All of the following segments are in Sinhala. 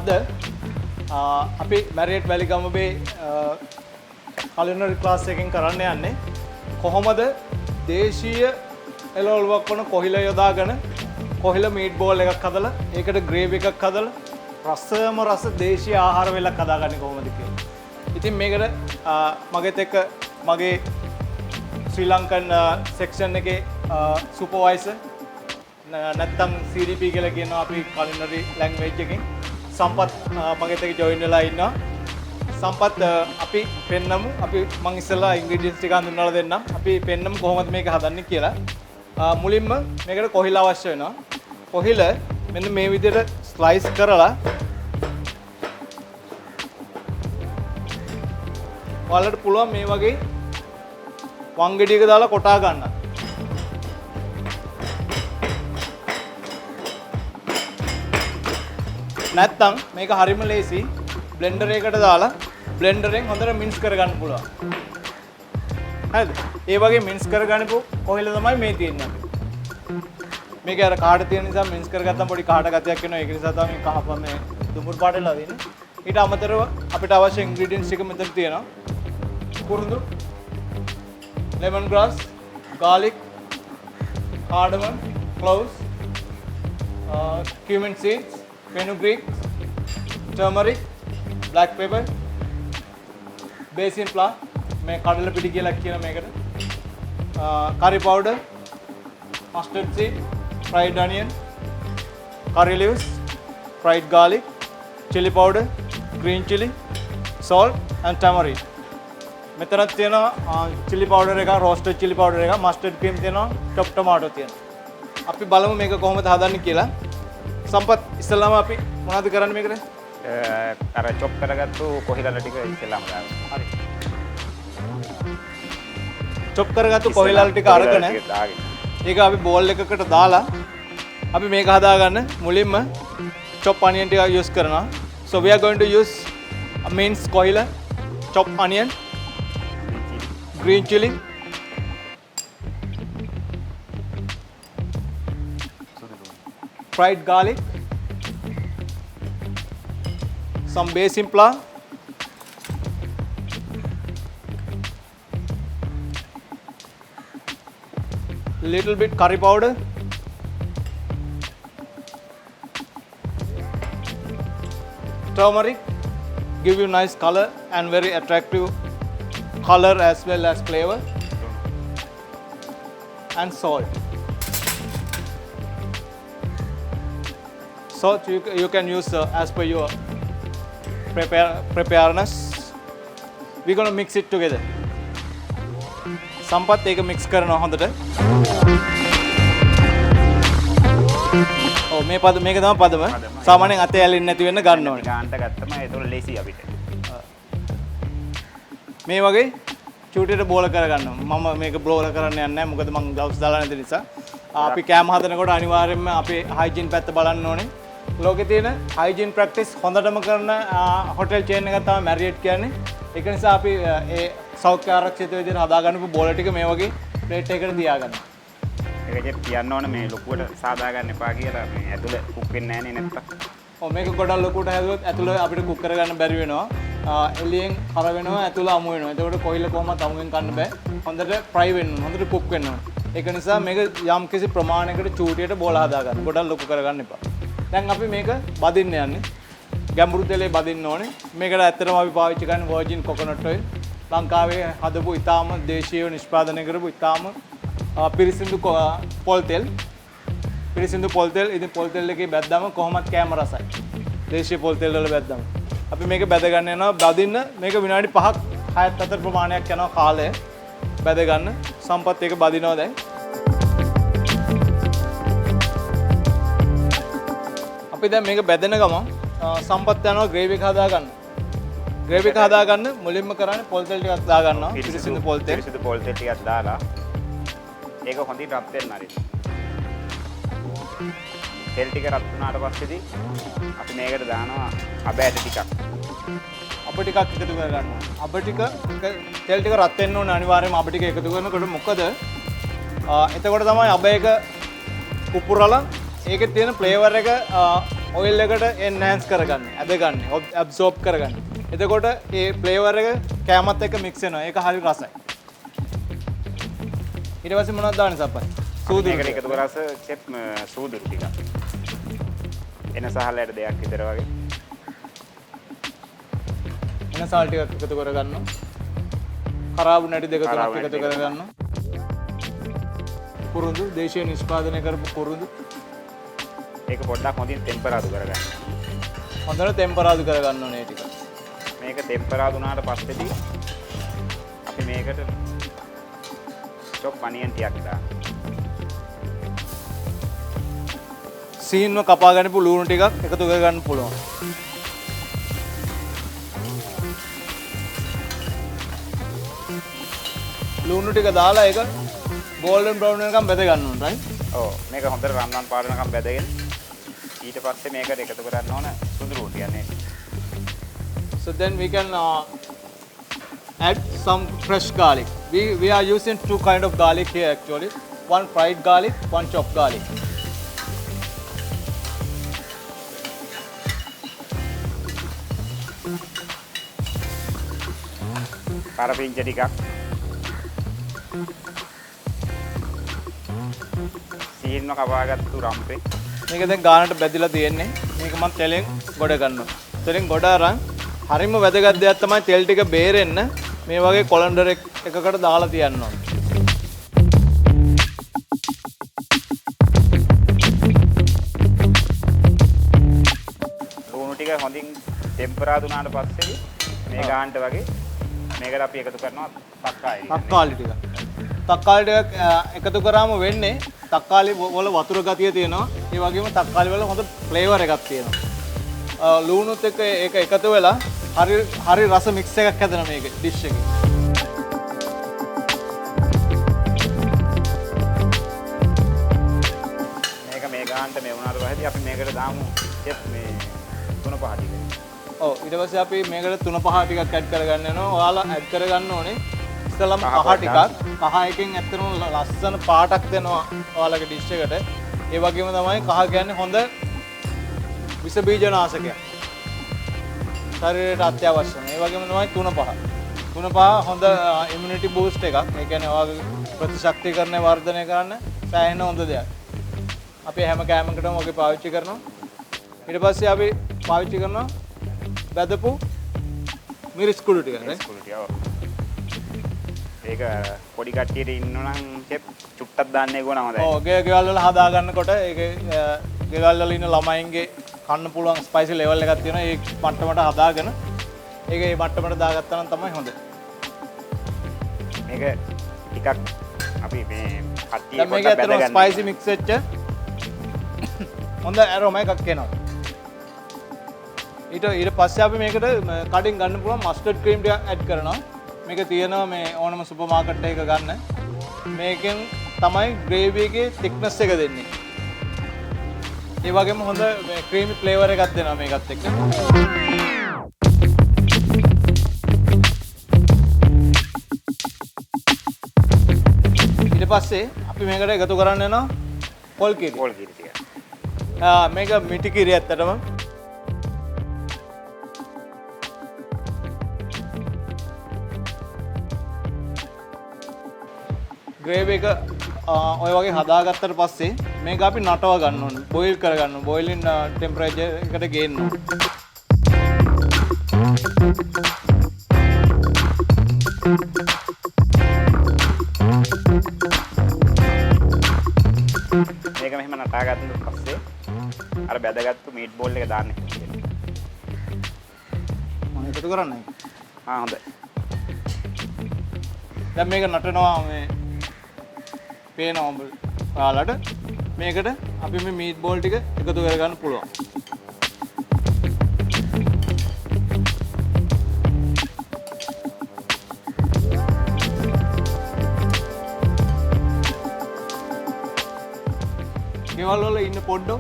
අද අපි මැරියට් වැලිගමේ culinary class එකකින් කරන්න යන්නේ කොහොමද දේශීය එළවලුවක් වන කොහිලා යොදාගෙන කොහිලා meatball එකක් හදලා ඒකට gravy එකක් හදලා රසම රස දේශීය ආහාර වේලක් හදාගන්නේ කොහොමද කියලා. ඉතින් මේකට මගෙත් එක්ක මගේ ශ්‍රී ලංකන් section එකේ supervisor නැත්තම් CDP කියලා කියනවා අපි culinary language එකකින් සම්පත් මගෙත් එක්ක join වෙලා ඉන්නවා. සම්පත් අපි පෙන්නමු අපි මම ඉස්සෙල්ලා ingredients ටික හඳුන්වලා දෙන්නම්. අපි පෙන්නමු කොහොමද මේක හදන්නේ කියලා. මුලින්ම මේකට කොහිලා අවශ්‍ය වෙනවා. කොහිල මෙන්න මේ විදිහට ස්ලයිස් කරලා ඔයාලට පුළුවන් මේ වගේ වංගෙඩියක දාලා කොටා ගන්න. නැත්තම් මේක හරිම ලේසි බ්ලෙන්ඩර් එකකට දාලා බ්ලෙන්ඩරෙන් හොඳට මින්ස් කරගන්න පුළුවන්. හරිද? ඒ වගේ මින්ස් කරගන්නපු කොහිල තමයි මේ තියෙන්නේ. මේක අර කාඩ තියෙන නිසා මින්ස් කරගත්තම පොඩි කාඩ ගතියක් එනවා. ඒක නිසා තමයි මේ කහප මේ දුඹුරු පාට වෙලා තියෙන්නේ. ඊට අමතරව අපිට අවශ්‍ය ඉන්ග්‍රීඩියන්ට්ස් ටික මෙතන තියෙනවා. කුරුඳු, lemon grass, garlic, cardamom, cloves, cumin seeds, fenugreek, turmeric, black pepper, basil flour, මේ කඩල පිටි කියලා කියන මේකට, curry powder, mustard seed, fried onion, curry leaves, fried garlic, chili powder, green chili, salt and tamarind. මෙතන තියෙනවා chili powder එක, roasted chili powder එක, mustard cream තියෙනවා, chopped tomato තියෙනවා. අපි බලමු මේක කොහොමද හදන්නේ කියලා. සම්පත් ඉස්සෙල්ලාම අපි මොනවද කරන්නේ මේකට? අර chop කරගත්තු කොහිලල ටික ඉස්සෙල්ලාම දාන්න. හරි. chop කරගත්තු කොහිලල ටික අරගෙන ඒක අපි bowl එකකට දාලා අපි මේක හදාගන්න මුලින්ම chop onion ටික use කරනවා. So we are going to use a minced kohila, chopped onion, green chili, fried garlic, some basil flour, little bit curry powder, turmeric, give you nice color and very attractive color as well as flavor, and salt. Salt you can use as per your preparedness. We're going to mix it together. සම්පත් ඒක mix කරනවා හොඳට. ඔව් මේ පද මේක තමයි පදම. සාමාන්‍යයෙන් අතේ ඇලෙන්නේ නැති වෙන්න ගන්න ඕනේ. ගාන්ට ගත්තම ඒක ලේසි අපිට. මේ වගේ චූටියට බෝල කරගන්නවා. මම මේක බෝල කරන්න යන්නේ නැහැ. මොකද මම ග්ලව්ස් දාලා නැති නිසා. අපි කෑම හදනකොට අනිවාර්යයෙන්ම අපේ හයිජීන් පැත්ත බලන්න ඕනේ. ලෝකේ තියෙන හයිජීන් ප්‍රැක්ටිස් හොඳටම කරන හොටෙල් චේන් එකක් තමයි මැරියට් කියන්නේ. ඒක නිසා අපි ඒ සෞඛ්‍ය ආරක්ෂිත විදිහට හදාගන්නපු බෝල ටික මේ වගේ ප්ලේට් එකකට තියාගන්නවා. ඒකෙත් කියන්න ඕනේ මේ ලොකුවට සාදා ගන්න එපා කියලා. මේ ඇතුළ කුක් වෙන්නේ නැහැ නේ නැත්තම්. ඔව් මේක ගොඩක් ලොකුට හැදුවොත් ඇතුළ අපිට කුක් කරගන්න බැරි වෙනවා. එළියෙන් හර වෙනවා ඇතුළ අමු වෙනවා. එතකොට කොයිල කොහොමද අමුෙන් කන්න බෑ. හොඳට ෆ්‍රයි වෙන්න ඕන. හොඳට කුක් වෙන්න ඕන. ඒක නිසා මේක යම් කිසි ප්‍රමාණයකට චූටියට බෝල හදාගන්න. ගොඩක් ලොකු කරගන්න එපා. දැන් අපි මේක බදින්න යන්නේ. ගැඹුරු තෙලේ බදින්න ඕනේ. මේකට ඇත්තටම අපි පාවිච්චි කරන්නේ virgin coconut oil. ලංකාවේ හදපු ඉතාම දේශීයව නිෂ්පාදනය කරපු ඉතාම පිරිසිදු පොල් තෙල්. පිරිසිදු පොල් තෙල්. ඉතින් පොල් තෙල් එකේ බැද්දාම කොහොමත් කෑම රසයි. දේශීය පොල් තෙල් වල බැද්දාම. අපි මේක බැද ගන්න යනවා. බදින්න මේක විනාඩි 5ක් 6ක් අතර ප්‍රමාණයක් යනවා කාලය. බැද ගන්න. සම්පත් ඒක බදිනවා දැන්. අපි දැන් මේක බැදෙන ගමන් සම්පත් යනවා ග්‍රේවි එක හදා ගන්න. ග්‍රේවි එක හදා ගන්න මුලින්ම කරන්නේ පොල් තෙල් ටිකක් දා ගන්නවා. පිරිසිදු පොල් තෙල්. පිරිසිදු පොල් තෙල් ටිකක් දාලා ඒක හොඳින් රත් වෙන්න හරි. තෙල් ටික රත් වුණාට පස්සේදී අපි මේකට දානවා අබ ඇට ටිකක්. අබ ටිකක් එකතු කර ගන්නවා. අබ ටික තෙල් ටික රත් වෙන්න ඕනේ අනිවාර්යයෙන්ම අබ ටික එකතු කරනකොට මොකද එතකොට තමයි අබ එක පුපුරලා ඒකේ තියෙන ෆ්ලේවර් එක ඔයිල් එකට එන්හෑන්ස් කරගන්න. ඇදගන්න. ඇබ්සෝබ් කරගන්න. එතකොට ඒ ෆ්ලේවර් එක කෑමත් එක්ක මික්ස් වෙනවා. ඒක හරි රසයි. ඊට පස්සේ මොනවද දාන්නේ සප්පයි? සූදුරු. මේකට එකතු කරාස චෙප් සූදුරු ටික. එන සහලයට දෙයක් විතර වගේ. එන සාල් ටිකක් එකතු කරගන්නවා. කරාබු නැටි දෙක තුනක් එකතු කරගන්නවා. කුරුඳු දේශීය නිෂ්පාදනය කරපු කුරුඳු. ඒක පොඩ්ඩක් හොඳින් ටෙම්පරාදු කරගන්න. හොඳට ටෙම්පරාදු කරගන්න ඕනේ ටික. මේක ටෙම්පරාදු වුණාට පස්සේදී අපි මේකට චොප් අනියන් ටිකක් දාන්න. සීන්ව කපා ගන්නපු ලුණු ටිකක් එකතු කරගන්න පුළුවන්. ලුණු ටික දාලා ඒක golden brown වෙනකම් බෙද ගන්න ඕන right? ඔව් මේක හොඳට රන්වන් පාට වෙනකම් බෙදගෙන ඊට පස්සේ මේකට එකතු කරන්න ඕන සුදුරු කියන්නේ. So then we can add some fresh garlic. We are using two kind of garlic here actually. One fried garlic, one chopped garlic. කරපිංච ටිකක් සීන්ව කපාගත්තු රම්පේ මේක දැන් ගානට බැදිලා තියෙන්නේ. මේක මම තෙලෙන් ගොඩ ගන්නවා. තෙලෙන් ගොඩ අරන් හරිම වැදගත් දෙයක් තමයි තෙල් ටික බේරෙන්න මේ වගේ කොලන්ඩර් එකකට දාලා තියන්න ඕනේ. ලුණු ටික හොඳින් ටෙම්පරාදු වුණාට පස්සේ මේ ගානට වගේ මේකට අපි එකතු කරනවා තක්කාලි. තක්කාලි ටික. තක්කාලි ටික එකතු කරාම වෙන්නේ තක්කාලි වල වතුර ගතිය තියෙනවා. ඒ වගේම තක්කාලි වල හොඳ ෆ්ලේවර් එකක් තියෙනවා. ලුණුත් එක්ක ඒක එකතු වෙලා හරි රස මික්ස් එකක් හැදෙනවා මේක ඩිෂ් එකේ. මේක මේ ගානට මේ වුණාට පස්සේ අපි මේකට දාමු චෙප් මේ 3-5 ටික. ඔව් ඊට පස්සේ අපි මේකට 3-5 ටිකක් ඇඩ් කරගන්න යනවා. ඔයාලා ඇඩ් කරගන්න ඕනේ ඉස්සලම කහ ටිකක්. කහ එකෙන් ඇත්තටම ලස්සන පාටක් දෙනවා ඔයාලගේ ඩිෂ් එකට. ඒ වගේම තමයි කහ කියන්නේ හොඳ විස බීජනාශකයක්. ශරීරයට අත්‍යවශ්‍ය. ඒ වගේම තමයි 3-5. 3-5 හොඳ ඉමුනිටි බූස්ට් එකක්. ඒ කියන්නේ ඔයාගේ ප්‍රතිශක්තිකරණය වර්ධනය කරන්න සෑහෙන හොඳ දෙයක්. අපි හැම කෑමකටම ඔගේ පාවිච්චි කරනවා. ඊට පස්සේ අපි පාවිච්චි කරනවා බැදපු මිරිස් කුඩු ටික නේ. ඒක පොඩි කට්ටියට ඉන්නනම් චෙප් චුට්ටක් දාන්න ඒක නම දැන්. ඔව් ගෙවල් වල හදා ගන්නකොට ඒකේ ගෙවල් වල ඉන්න ළමයින්ගේ කන්න පුළුවන් ස්පයිසි ලෙවල් එකක් තියෙනවා. ඒ මට්ටමට හදාගෙන ඒක ඒ මට්ටමට දාගත්තා නම් තමයි හොඳ. මේක ටිකක් අපි මේ කට්ටිය දැන් මේක පොඩ්ඩක් ඇත්තටම ස්පයිසි මික්ස් වෙච්ච හොඳ ඇරෝම එකක් එනවා. ඊට පස්සේ අපි මේකට කඩින් ගන්න පුළුවන් මස්ටර්ඩ් ක්‍රීම් ටික ඇඩ් කරනවා. මේක තියෙනවා මේ ඕනම සුපර් මාකට් එකක ගන්න. මේකෙන් තමයි ග්‍රේවි එකේ thickness එක දෙන්නේ. ඒ වගේම හොඳ ක්‍රීමි ෆ්ලේවර් එකක් දෙනවා මේකත් එක්ක. ඊට පස්සේ අපි මේකට එකතු කරන්න යනවා පොල් කිරි. පොල් කිරි ටික. මේක මිටි කිරි ඇත්තටම. ග්‍රේවි එක ඔය වගේ හදාගත්තට පස්සේ මේක අපි නටව ගන්න ඕනේ. බොයිල් කරගන්න ඕනේ. බොයිලින් ටෙම්පරේචර් එකට ගේන්න ඕනේ. මේක මෙහෙම නටාගත්තට පස්සේ අර බැදගත්තු මීට් බෝල් එක දාන්න. මම එකතු කරන්නයි. හොඳයි. දැන් මේක නටනවා මේ පේනවා ඔයාලට. මේකට අපි මේ මීට් බෝල් ටික එකතු කරගන්න පුළුවන්. ගෙවල් වල ඉන්න පොඩ්ඩෝ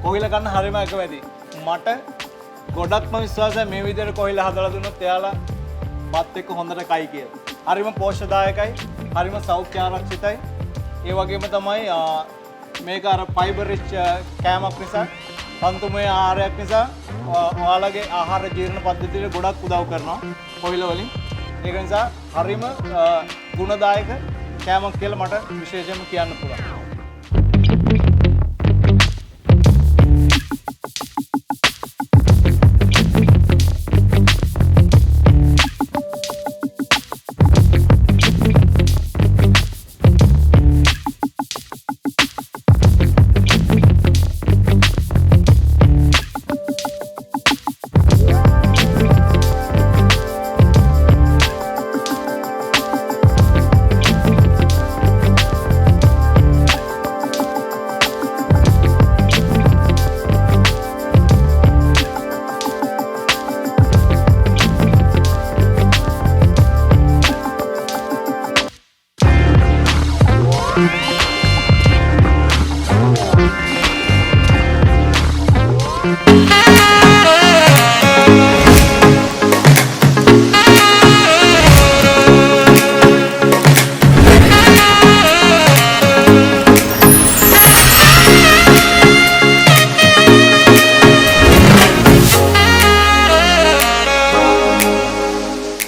කොහිලා කන්න හරිම එකවැදි. මට ගොඩක්ම විශ්වාසයි මේ විදිහට කොහිලා හදලා දුන්නොත් එයාලා බත් එක්ක හොඳට කයි කියලා. හරිම පෝෂ්‍යදායකයි, හරිම සෞඛ්‍ය ආරක්ෂිතයි. ඒ වගේම තමයි මේක අර ෆයිබර් රිච් කෑමක් නිසා තන්තුමය ආහාරයක් නිසා ඔයාලගේ ආහාර ජීර්ණ පද්ධතියට ගොඩක් උදව් කරනවා කොහිල වලින්. ඒක නිසා හරිම ගුණදායක කෑමක් කියලා මට විශේෂයෙන්ම කියන්න පුළුවන්.